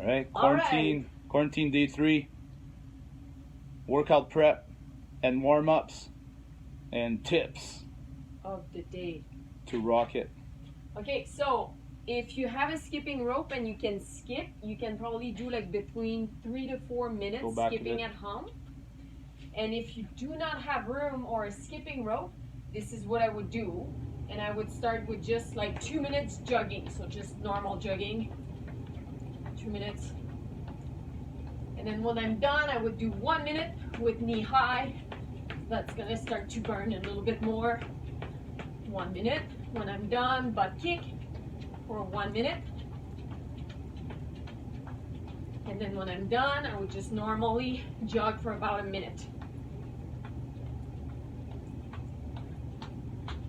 All right, quarantine day 3, workout prep and warm-ups and tips Of the day. to rock it. Okay, so if you have a skipping rope and you can skip, you can probably do like between 3 to 4 minutes Go back a skipping bit. at home. And if you do not have room or a skipping rope, this is what I would do. And I would start with just like 2 minutes jogging. So just normal jogging, 2 minutes. And then when I'm done, I would do 1 minute with knee high. That's gonna start to burn a little bit more. 1 minute. When I'm done, butt kick for 1 minute. And then when I'm done, I would just normally jog for about a minute.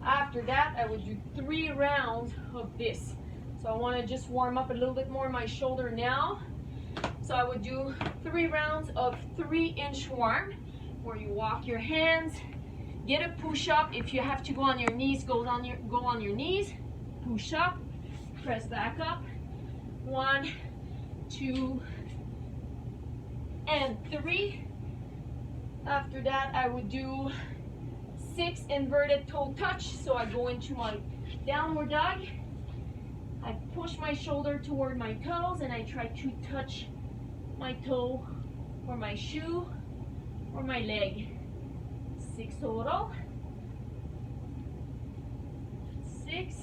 After that, I would do 3 rounds of this. So I want to just warm up a little bit more my shoulder now. So I would do 3 rounds of 3-inch warm, where you walk your hands, get a push-up. If you have to go on your knees, go on your knees, push up, press back up. 1, 2, and 3. After that, I would do 6 inverted toe touch. So I go into my downward dog. I push my shoulder toward my toes and I try to touch my toe or my shoe or my leg. 6 total. 6.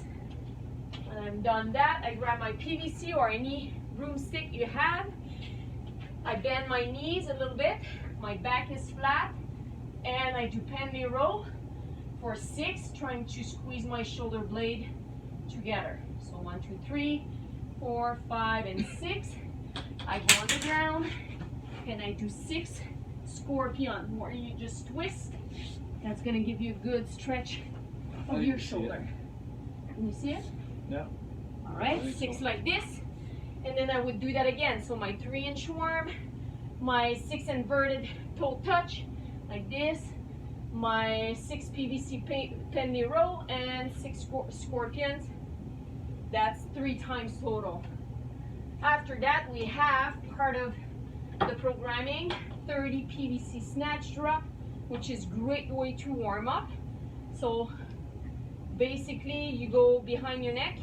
When I'm done that, I grab my PVC or any broomstick you have. I bend my knees a little bit. My back is flat. And I do penny row for 6, trying to squeeze my shoulder blade together. So 1, 2, 3, 4, 5, and 6. I go on the ground and I do 6 scorpion, where you just twist. That's gonna give you a good stretch of your shoulder. Can you see it? Yeah. All right, 6 like this. And then I would do that again. So my 3-inch worm, my 6 inverted toe touch, like this, my 6 PVC penny row, and 6 scorpions. That's 3 times total. After that, we have part of the programming, 30 PVC snatch drop, which is great way to warm up. So basically, you go behind your neck,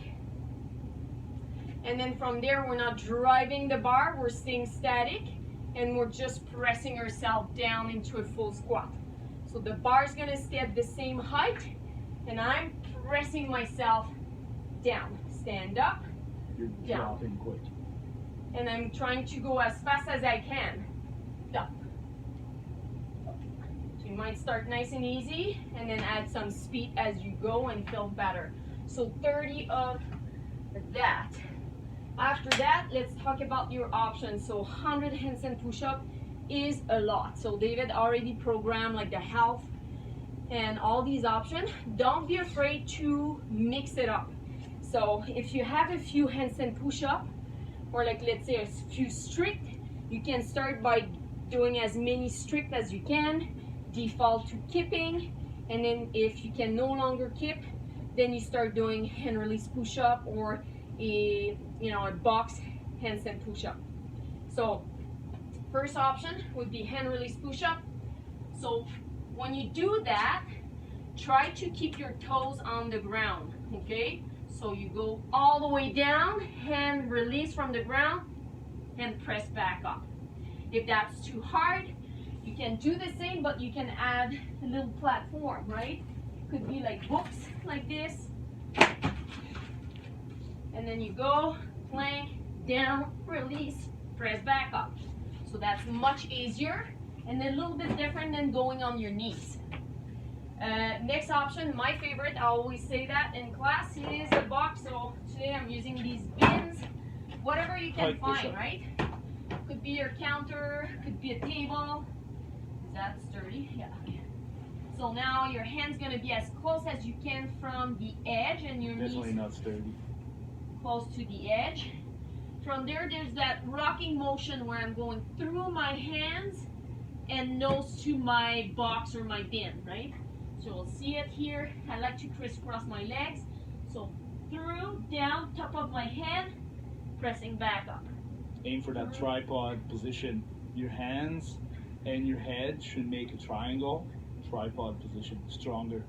and then from there, we're not driving the bar, we're staying static, and we're just pressing ourselves down into a full squat. So the bar is gonna stay at the same height, and I'm pressing myself down. Stand up, You're down. dropping quick. And I'm trying to go as fast as I can. Up. So you might start nice and easy, and then add some speed as you go and feel better. So 30 of that. After that, let's talk about your options. So 100 handstand push-up is a lot. So David already programmed like the health and all these options. Don't be afraid to mix it up. So if you have a few handstand push-up, or like let's say a few strict, you can start by doing as many strict as you can, default to kipping, and then if you can no longer kip, then you start doing hand release push-up or a box handstand push-up. So first option would be hand release push-up. So when you do that, try to keep your toes on the ground, okay? So you go all the way down, hand release from the ground, and press back up. If that's too hard, you can do the same, but you can add a little platform, right? Could be like books like this. And then you go, plank, down, release, press back up. So that's much easier and a little bit different than going on your knees. Next option, my favorite, I always say that in class, is a box. So today I'm using these bins, whatever you can find, right? Could be your counter, could be a table. Is that sturdy? Yeah. So now your hand's gonna be as close as you can from the edge, and your Definitely knees not sturdy. close to the edge. From there, there's that rocking motion where I'm going through my hands and nose to my box or my bin, right? So you'll see it here. I like to crisscross my legs. So through, down, top of my head, pressing back up. aim for that tripod position. Your hands and your head should make a triangle. Tripod position, stronger.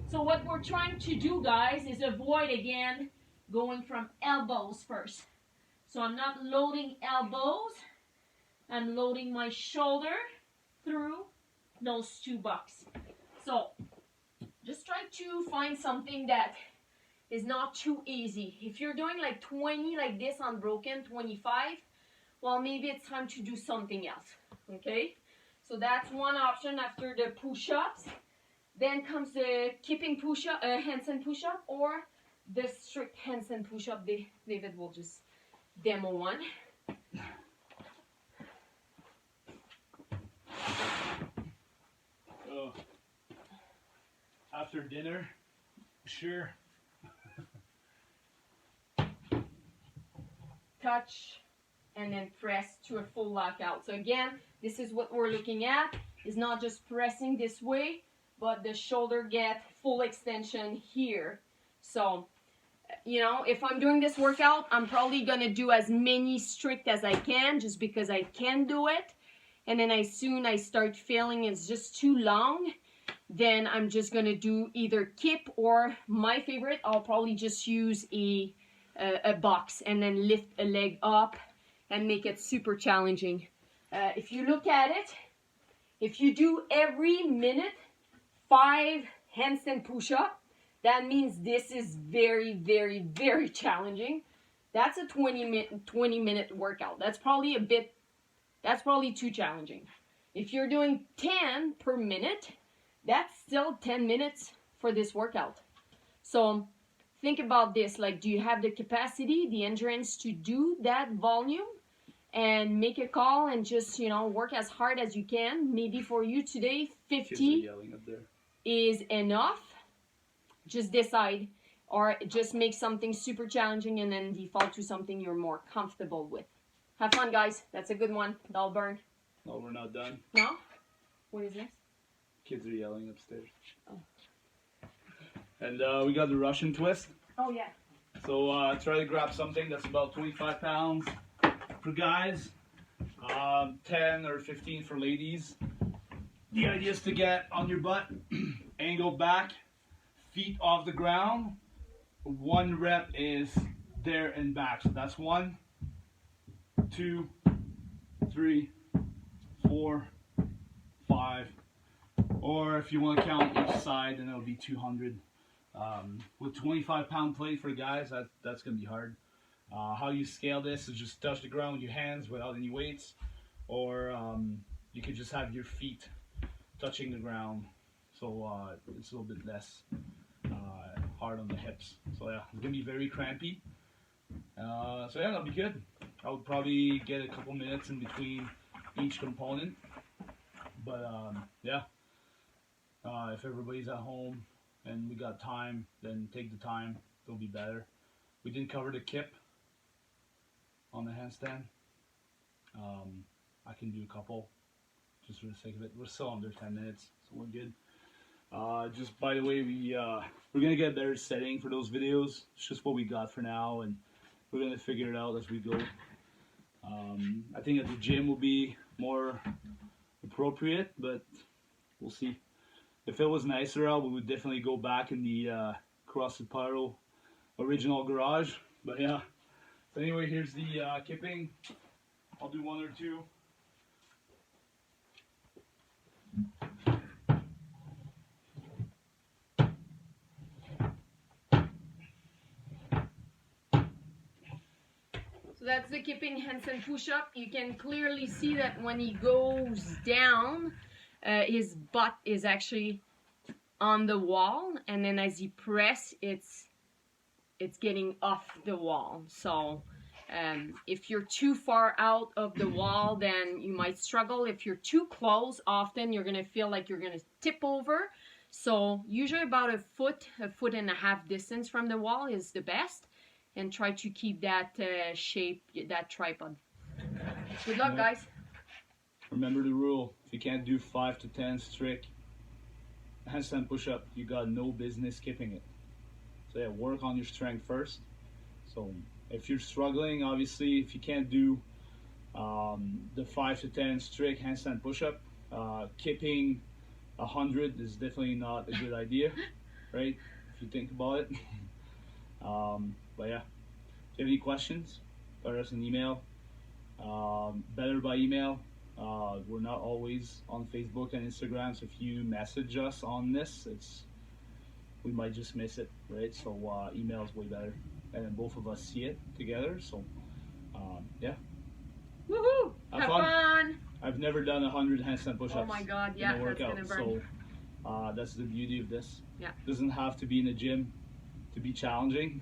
So what we're trying to do, guys, is avoid, again, going from elbows first. So I'm not loading elbows. I'm loading my shoulder through those 2 bucks. So just try to find something that is not too easy. If you're doing like 20 like this unbroken, 25, well, maybe it's time to do something else, okay? So that's one option after the push-ups. Then comes the keeping push-up, handstand push-up, or the strict handstand push-up. David will just demo one. Oh, after dinner, sure. Touch, and then press to a full lockout. So again, this is what we're looking at. It's not just pressing this way, but the shoulder get full extension here. So, you know, if I'm doing this workout, I'm probably gonna do as many strict as I can, just because I can do it. And then as soon I start feeling it's just too long, then I'm just gonna do either kip, or my favorite, I'll probably just use a box and then lift a leg up and make it super challenging. If you look at it, if you do every minute 5 handstand push-up, that means this is very, very, very challenging. That's a 20 minute workout. That's probably too challenging. If you're doing 10 per minute, that's still 10 minutes for this workout. So think about this, like, do you have the capacity, the endurance to do that volume? And make a call and just, you know, work as hard as you can. Maybe for you today, 50 is enough. Just decide, or just make something super challenging and then default to something you're more comfortable with. Have fun, guys. That's a good one. That'll burn. No, we're not done. No? What is this? Kids are yelling upstairs. Oh. And we got the Russian twist. Oh, yeah. So try to grab something that's about 25 pounds for guys, 10 or 15 for ladies. The idea is to get on your butt, angle back, feet off the ground. 1 rep is there and back. So that's 1, 2, 3, 4, 5. Or if you want to count each side, then it'll be 200. With 25-pound plate for guys, that's going to be hard. How you scale this is just touch the ground with your hands without any weights, or you could just have your feet touching the ground, so it's a little bit less hard on the hips. So yeah, it's gonna be very crampy. So yeah, that'll be good. I would probably get a couple minutes in between each component, but yeah, if everybody's at home and we got time, then take the time. It'll be better. We didn't cover the kip on the handstand. I can do a couple just for the sake of it. We're still under 10 minutes, so we're good. Just by the way, we're gonna get a better setting for those videos. It's just what we got for now, and we're gonna figure it out as we go. I think at the gym will be more appropriate, but we'll see. If it was nicer out, we would definitely go back in the CrossFit Pyro original garage. But yeah. So anyway, here's the kipping. I'll do 1 or 2. So that's the kipping handstand push-up. You can clearly see that when he goes down, his butt is actually on the wall, and then as he press, it's getting off the wall. So if you're too far out of the wall, then you might struggle. If you're too close, often you're gonna feel like you're gonna tip over. So usually about a foot and a half distance from the wall is the best, and try to keep that shape, that tripod. Good luck, guys. Remember the rule: if you can't do 5 to 10 strict handstand push-up, you got no business kipping it. So yeah, work on your strength first. So if you're struggling, obviously, if you can't do The 5 to 10 strict handstand push-up. Keeping 100 is definitely not a good idea, right? If you think about it. But yeah, if you have any questions, fire us an email. Better by email. We're not always on Facebook and Instagram, so if you message us on this, we might just miss it, right? So email is way better, and then both of us see it together. So yeah. Woohoo! Have Have fun. fun! I've never done 100 handstand push-ups. Oh my God, yeah, in a that's workout, gonna burn. so that's the beauty of this. Yeah. Doesn't have to be in a gym to be challenging.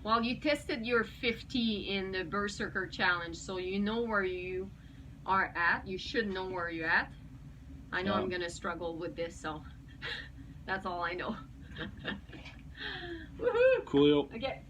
Well, you tested your 50 in the Berserker Challenge, so you know where you are at. You should know where you're at. I know I'm gonna struggle with this, so that's all I know. Woohoo! Coolio. Okay.